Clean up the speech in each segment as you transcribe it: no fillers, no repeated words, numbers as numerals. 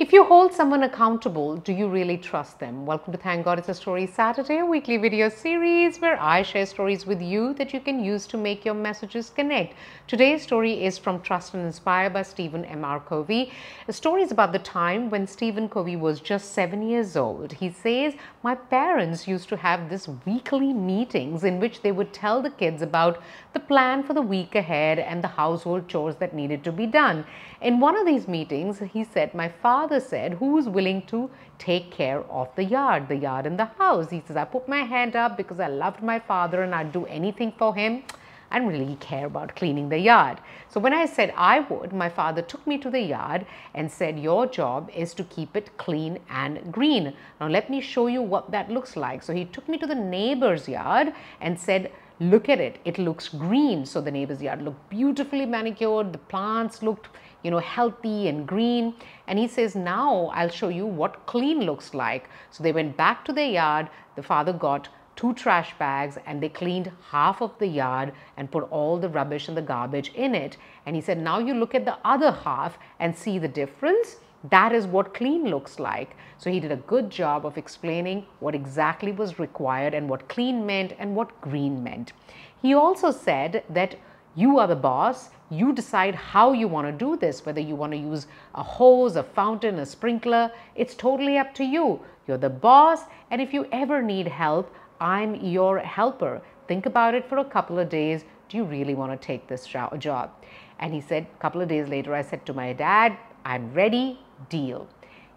If you hold someone accountable, do you really trust them? Welcome to Thank God It's a Story Saturday, a weekly video series where I share stories with you that you can use to make your messages connect. Today's story is from Trust and Inspire by Stephen M.R. Covey. The story is about the time when Stephen Covey was just 7 years old. He says, my parents used to have these weekly meetings in which they would tell the kids about the plan for the week ahead and the household chores that needed to be done. In one of these meetings, he said, my father said, who's willing to take care of the yard in the house? He says, I put my hand up because I loved my father and I'd do anything for him. I didn't really care about cleaning the yard. So when I said I would, my father took me to the yard and said, your job is to keep it clean and green. Now let me show you what that looks like. So he took me to the neighbor's yard and said, look at it, it looks green. So the neighbor's yard looked beautifully manicured, the plants looked healthy and green. And he says, now I'll show you what clean looks like. So they went back to their yard. The father got 2 trash bags and they cleaned half of the yard and put all the rubbish and the garbage in it. And he said, now you look at the other half and see the difference. That is what clean looks like. So he did a good job of explaining what exactly was required and what clean meant and what green meant. He also said that you are the boss. You decide how you want to do this, whether you want to use a hose, a fountain, a sprinkler. It's totally up to you. You're the boss, and if you ever need help, I'm your helper. Think about it for a couple of days. Do you really want to take this job? And he said, a couple of days later, I said to my dad, I'm ready, deal.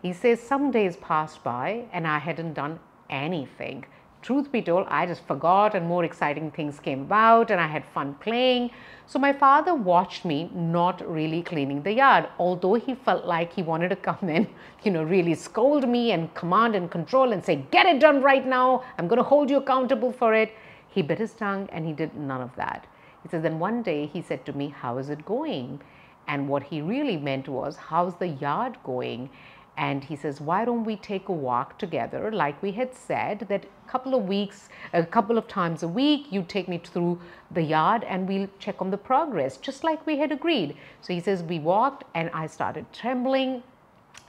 He says, some days passed by and I hadn't done anything. Truth be told, I just forgot and more exciting things came about and I had fun playing. So my father watched me not really cleaning the yard, although he felt like he wanted to come in, really scold me and command and control and say, get it done right now. I'm going to hold you accountable for it. He bit his tongue and he did none of that. He says, then one day he said to me, how is it going? And what he really meant was, how's the yard going? And he says, why don't we take a walk together like we had said that a couple of times a week, you take me through the yard and we'll check on the progress, just like we had agreed. So he says, we walked and I started trembling.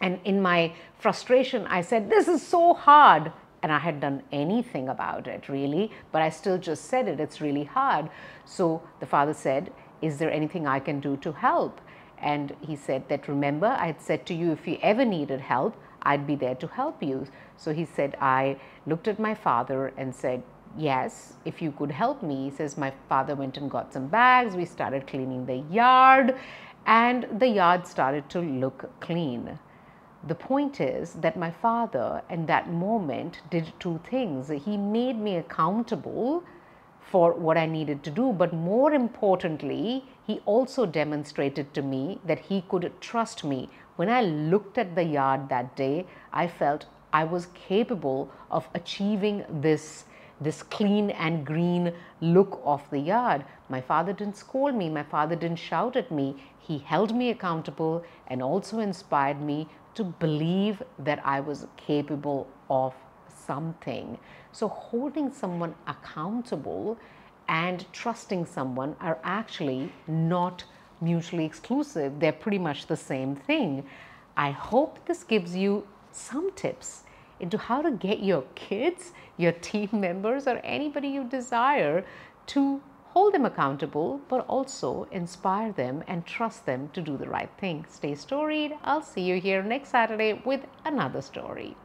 And in my frustration, I said, this is so hard. And I had done anything about it really, but I still just said it, it's really hard. So the father said, is there anything I can do to help? And he said that, remember, I had said to you, if you ever needed help, I'd be there to help you. So he said, I looked at my father and said, yes, if you could help me. He says, my father went and got some bags. We started cleaning the yard and the yard started to look clean. The point is that my father in that moment did 2 things. He made me accountable for what I needed to do, but more importantly, he also demonstrated to me that he could trust me. When I looked at the yard that day, I felt I was capable of achieving this clean and green look of the yard. My father didn't scold me, my father didn't shout at me. He held me accountable and also inspired me to believe that I was capable of something. So holding someone accountable and trusting someone are actually not mutually exclusive. They're pretty much the same thing. I hope this gives you some tips into how to get your kids, your team members, or anybody you desire to hold them accountable, but also inspire them and trust them to do the right thing. Stay storied. I'll see you here next Saturday with another story.